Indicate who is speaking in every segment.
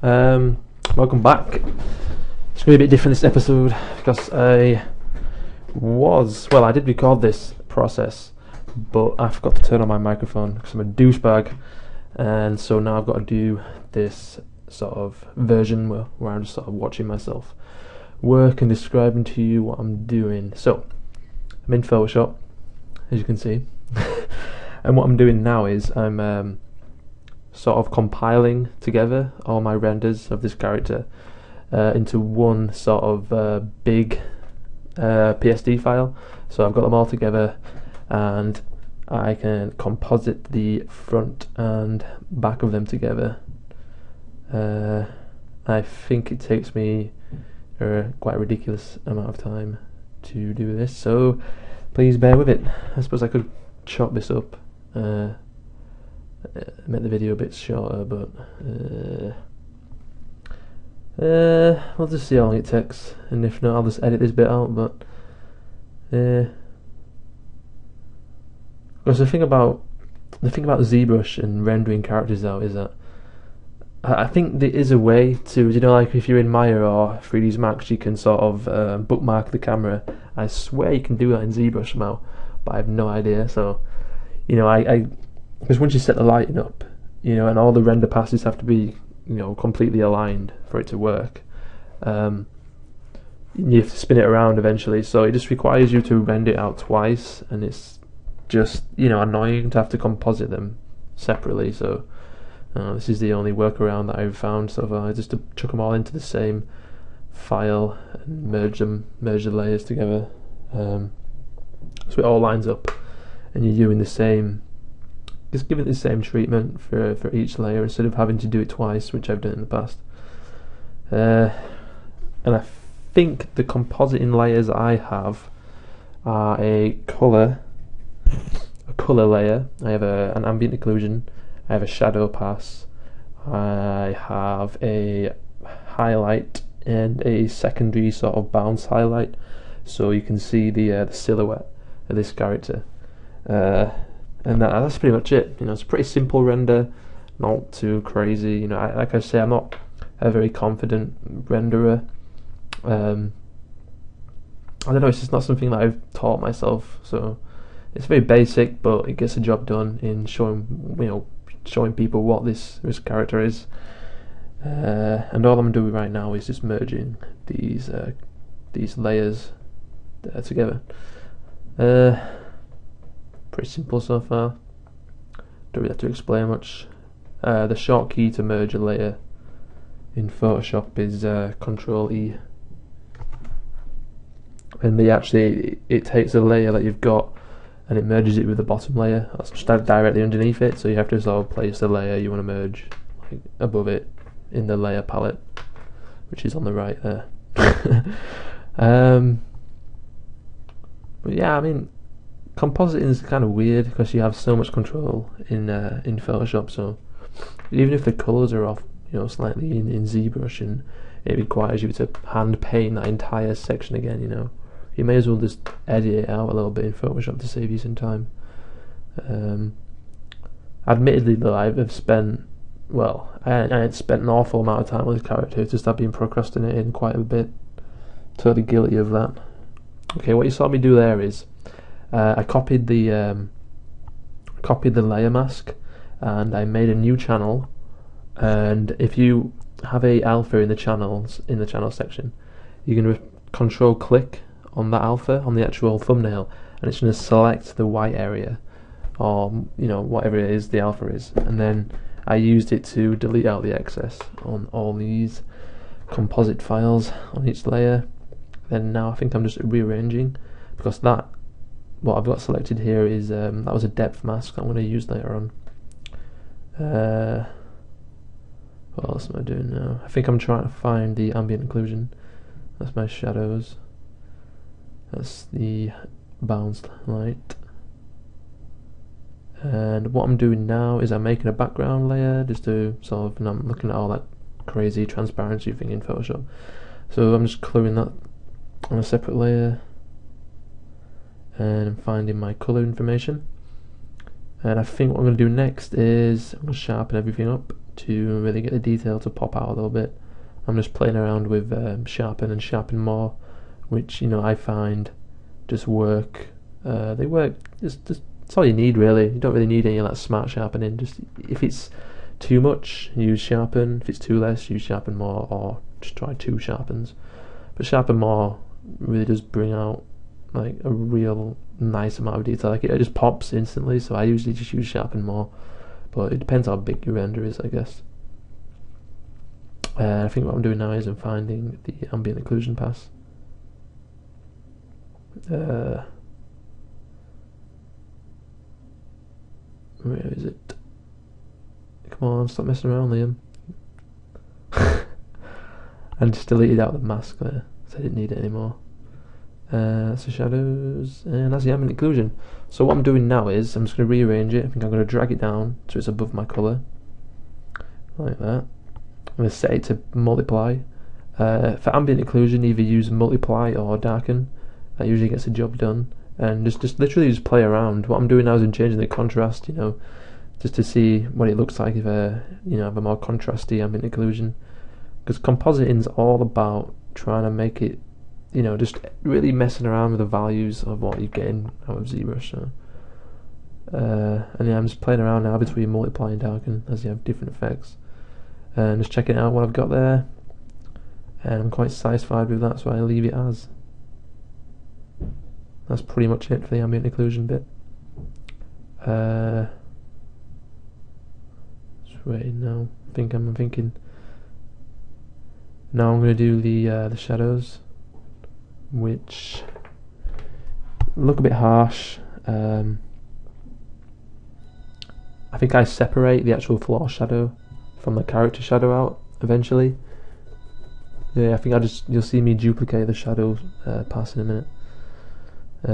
Speaker 1: Welcome back. It's going to be a bit different this episode because I did record this process, but I forgot to turn on my microphone because I'm a douchebag, and so now I've got to do this sort of version where I'm just sort of watching myself work and describing to you what I'm doing. So I'm in Photoshop, as you can see, and what I'm doing now is I'm sort of compiling together all my renders of this character into one sort of big PSD file. So I've got them all together, and I can composite the front and back of them together. I think it takes me quite a ridiculous amount of time to do this, so please bear with it. I suppose I could chop this up, make the video a bit shorter, but we'll just see how long it takes, and if not, I'll just edit this bit out. But because the thing about Zbrush and rendering characters out is that I think there is a way to, like if you're in Maya or 3ds Max, you can sort of bookmark the camera. I swear you can do that in Zbrush now, but I have no idea. So because once you set the lighting up, and all the render passes have to be, completely aligned for it to work. You have to spin it around eventually, so it just requires you to render it out twice, and it's just, annoying to have to composite them separately. So this is the only workaround that I've found so far, just to chuck them all into the same file and merge the layers together, so it all lines up, and you're doing the same. Just give it the same treatment for each layer instead of having to do it twice, which I've done in the past. And I think the compositing layers I have are a color layer. I have an ambient occlusion. I have a shadow pass. I have a highlight and a secondary sort of bounce highlight, so you can see the silhouette of this character. And that's pretty much it. It's a pretty simple render, not too crazy. Like I say, I'm not a very confident renderer. I don't know, it's just not something that I've taught myself, so it's very basic, but it gets the job done in showing people what this character is. And all I'm doing right now is just merging these layers together. Pretty simple so far. Don't really have to explain much. The short key to merge a layer in Photoshop is Control E, and it takes a layer that you've got and it merges it with the bottom layer. That's just directly underneath it, so you have to sort of place the layer you want to merge above it in the layer palette, which is on the right there. But yeah, compositing is kind of weird because you have so much control in Photoshop. So even if the colours are off, slightly in ZBrush, and it requires you to hand paint that entire section again, you may as well just edit it out a little bit in Photoshop to save you some time. Admittedly, though, I've spent I had spent an awful amount of time on this character. Just I've been procrastinating quite a bit. Totally guilty of that. Okay, what you saw me do there is I copied the layer mask, and I made a new channel. And if you have a alpha in the channel section, you can control click on that alpha on the actual thumbnail, and it's going to select the white area, or whatever it is the alpha is, and then I used it to delete out the excess on all these composite files on each layer. Then now I think I'm just rearranging, because what I've got selected here is that was a depth mask that I'm going to use later on. What else am I doing now? I think I'm trying to find the ambient occlusion. That's my shadows. That's the bounced light. And what I'm doing now is I'm making a background layer just to sort of, and I'm looking at all that crazy transparency thing in Photoshop. So I'm just coloring that on a separate layer, and I'm finding my color information. And I think what I'm going to do next is I'm going to sharpen everything up to really get the detail to pop out a little bit. I'm just playing around with sharpen and sharpen more, which I find just work. They work. Just it's all you need really. You don't really need any of that smart sharpening. Just if it's too much, use sharpen. If it's too less, use sharpen more, or just try 2 sharpens. But sharpen more really does bring out like a real nice amount of detail. Like it just pops instantly. So I usually just use sharpen more, but it depends how big your render is, I guess. I think what I'm doing now is I'm finding the ambient occlusion pass. Where is it? Come on, stop messing around, Liam. And just deleted out the mask there, so I didn't need it anymore. That's the shadows, and that's the ambient occlusion. So what I'm doing now is I'm just going to rearrange it. I think I'm going to drag it down so it's above my colour, like that. I'm going to set it to multiply. For ambient occlusion, either use multiply or darken. That usually gets the job done. And just literally just play around. What I'm doing now is I'm changing the contrast, just to see what it looks like if I have a more contrasty ambient occlusion. Because compositing's all about trying to make it, just really messing around with the values of what you're getting out of ZBrush. So. And yeah, I'm just playing around now between multiply and darken as you have different effects. And just checking out what I've got there. And I'm quite satisfied with that, so I leave it as. That's pretty much it for the ambient occlusion bit. Just waiting now. I'm thinking. Now I'm going to do the shadows, which look a bit harsh. I think I separate the actual floor shadow from the character shadow out eventually. Yeah, I think you'll see me duplicate the shadow pass in a minute. I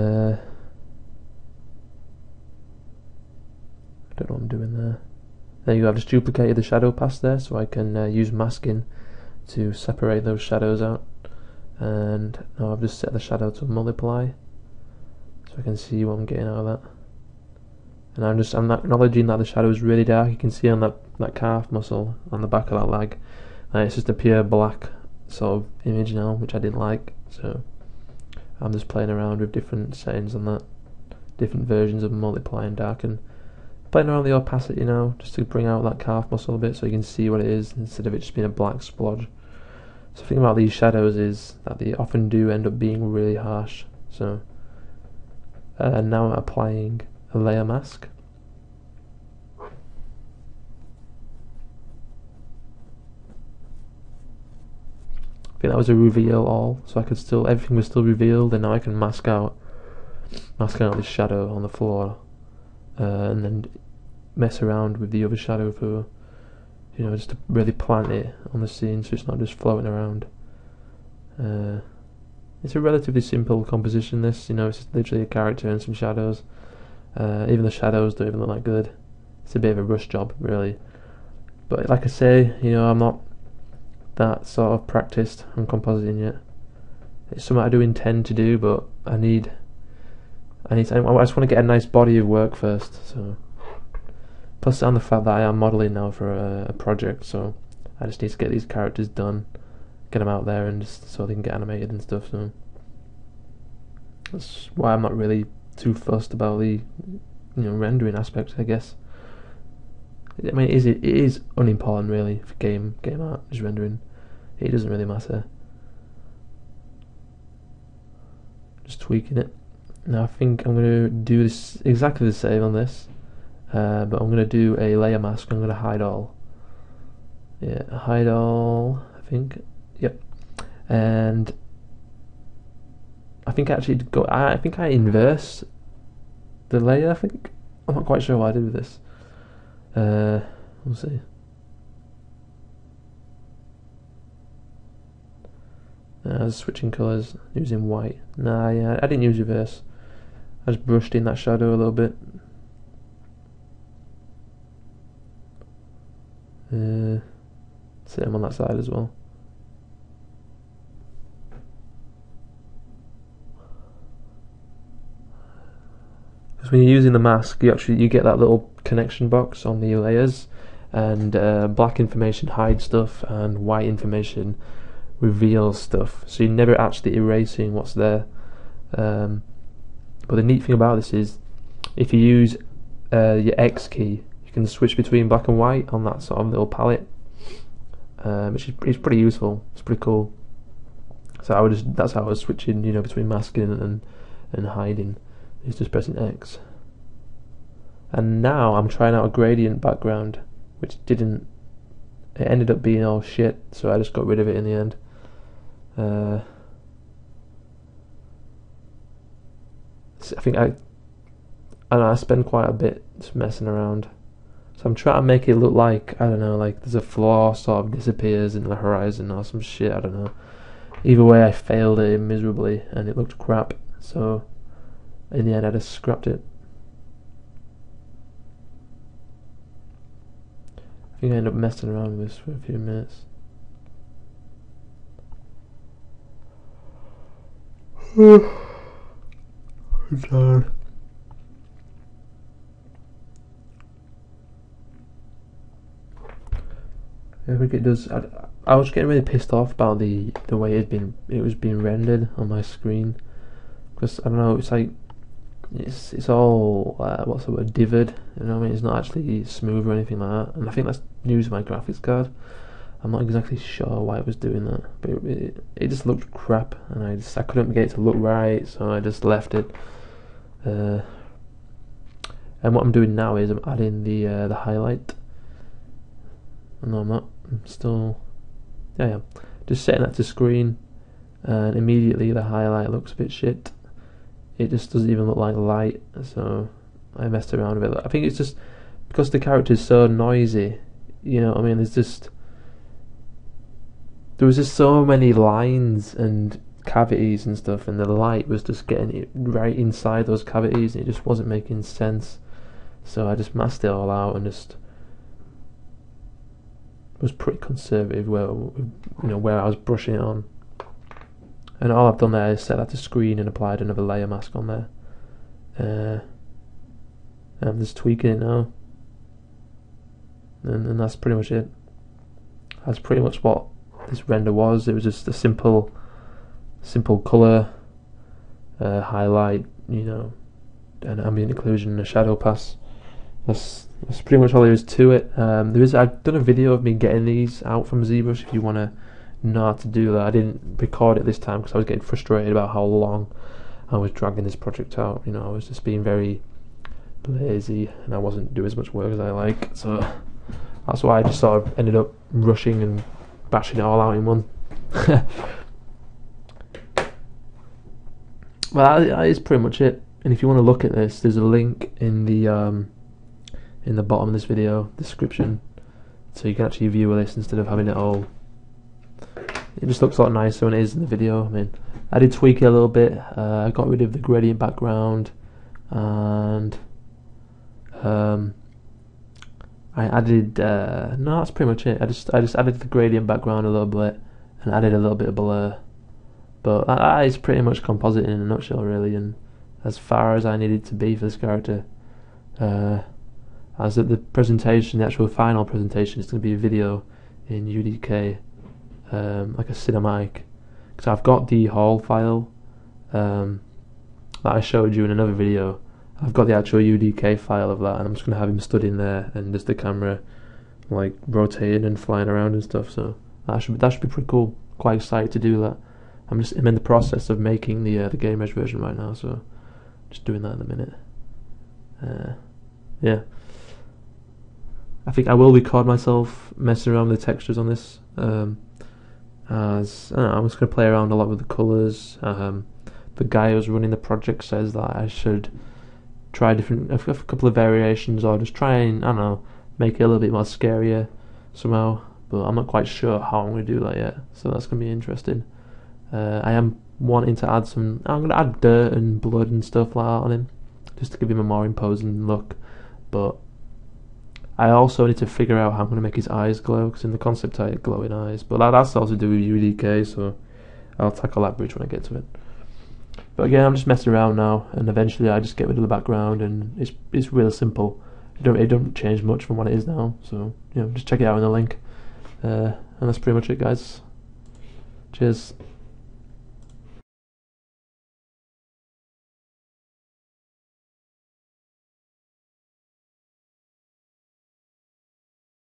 Speaker 1: don't know what I'm doing there. There you go, I've just duplicated the shadow pass there so I can use masking to separate those shadows out. And now I've just set the shadow to multiply so I can see what I'm getting out of that. And I'm acknowledging that the shadow is really dark. You can see on that calf muscle on the back of that leg, and it's just a pure black sort of image now, which I didn't like. So I'm just playing around with different settings on that, different versions of multiply and darken. Playing around with the opacity now, just to bring out that calf muscle a bit so you can see what it is instead of it just being a black splodge. So the thing about these shadows is that they often do end up being really harsh. So now I'm applying a layer mask. I think that was a reveal all, so everything was still revealed, and now I can mask out this shadow on the floor, and then mess around with the other shadow for, just to really plant it on the scene so it's not just floating around. It's a relatively simple composition, this, it's literally a character and some shadows. Even the shadows don't even look that good. It's a bit of a rush job, really. But like I say, I'm not that sort of practiced on compositing yet. It's something I do intend to do, but I just want to get a nice body of work first. So, plus on the fact that I am modelling now for a project, so I just need to get these characters done, get them out there, and just so they can get animated and stuff. So that's why I'm not really too fussed about the rendering aspect, I guess. I mean, it is unimportant really for game art, is rendering. It doesn't really matter. Just tweaking it. Now I think I'm going to do this exactly the same on this, but I'm going to do a layer mask. I'm going to hide all. Yeah, hide all. I think. Yep. And I think I inverse the layer. I think I'm not quite sure what I did with this. We'll see. I was switching colours using white. Nah, yeah, I didn't use reverse. I just brushed in that shadow a little bit. Same on that side as well. Because when you're using the mask, you get that little connection box on the layers, and black information hides stuff, and white information reveals stuff. So you're never actually erasing what's there. But the neat thing about this is, if you use your X key, you can switch between black and white on that sort of little palette, which is pretty useful. It's pretty cool. So that's how I was switching, between masking and hiding. Is just pressing X. And now I'm trying out a gradient background, which it ended up being all shit, so I just got rid of it in the end. I think I spend quite a bit just messing around. So I'm trying to make it look like, I don't know, like there's a floor sort of disappears in the horizon or some shit, I don't know. Either way, I failed it miserably and it looked crap, so in the end I just scrapped it. I think I ended up messing around with this for a few minutes. I'm tired. I think it does. I was getting really pissed off about the way it was being rendered on my screen, because I don't know, it's like it's all what's the word, divid, you know what I mean? It's not actually smooth or anything like that, and I think that's news to my graphics card. I'm not exactly sure why it was doing that, but it just looked crap, and I couldn't get it to look right, so I just left it. And what I'm doing now is I'm adding the highlight. No, I'm not. I'm still. Yeah. Just setting that to screen, and immediately the highlight looks a bit shit. It just doesn't even look like light, so I messed around with it. I think it's just because the character is so noisy. You know what I mean? There was just so many lines and cavities and stuff, and the light was just getting it right inside those cavities, and it just wasn't making sense. So I just masked it all out and just was pretty conservative where I was brushing it on. And all I've done there is set that to screen and applied another layer mask on there. And I'm just tweaking it now, and that's pretty much it. That's pretty much what this render was. It was just a simple color, highlight, an ambient occlusion, and a shadow pass. That's pretty much all there is to it. I've done a video of me getting these out from Zbrush. If you want to know how to do that, I didn't record it this time because I was getting frustrated about how long I was dragging this project out. I was just being very lazy, and I wasn't doing as much work as I like. So that's why I just sort of ended up rushing and bashing it all out in one. Well, that is pretty much it. And if you want to look at this, there's a link in the bottom of this video description, so you can actually view this instead of having it all. It just looks a lot nicer when it is in the video. I mean, I did tweak it a little bit. I got rid of the gradient background, and I added. No, that's pretty much it. I just added the gradient background a little bit and added a little bit of blur. But that is pretty much compositing in a nutshell, really, and as far as I needed to be for this character. As at the presentation, the actual final presentation, is going to be a video in UDK, like a cinematic. Because I've got the haul file that I showed you in another video. I've got the actual UDK file of that, and I'm just going to have him stood in there, and just the camera like rotating and flying around and stuff. So that should be pretty cool. Quite excited to do that. I'm in the process of making the GameEdge version right now, so just doing that in a minute. Yeah. I think I will record myself messing around with the textures on this. I'm just going to play around a lot with the colours. The guy who's running the project says that I should try a couple of variations, or just try and, I don't know, make it a little bit more scarier somehow. But I'm not quite sure how I'm going to do that yet, so that's going to be interesting. I am wanting to add I'm going to add dirt and blood and stuff like that on him, just to give him a more imposing look. But I also need to figure out how I'm going to make his eyes glow, because in the concept I had glowing eyes. But that's also to do with UDK, so I'll tackle that bridge when I get to it. But again, I'm just messing around now, and eventually I just get rid of the background, and it's real simple. it don't change much from what it is now. So just check it out in the link. And that's pretty much it, guys. Cheers.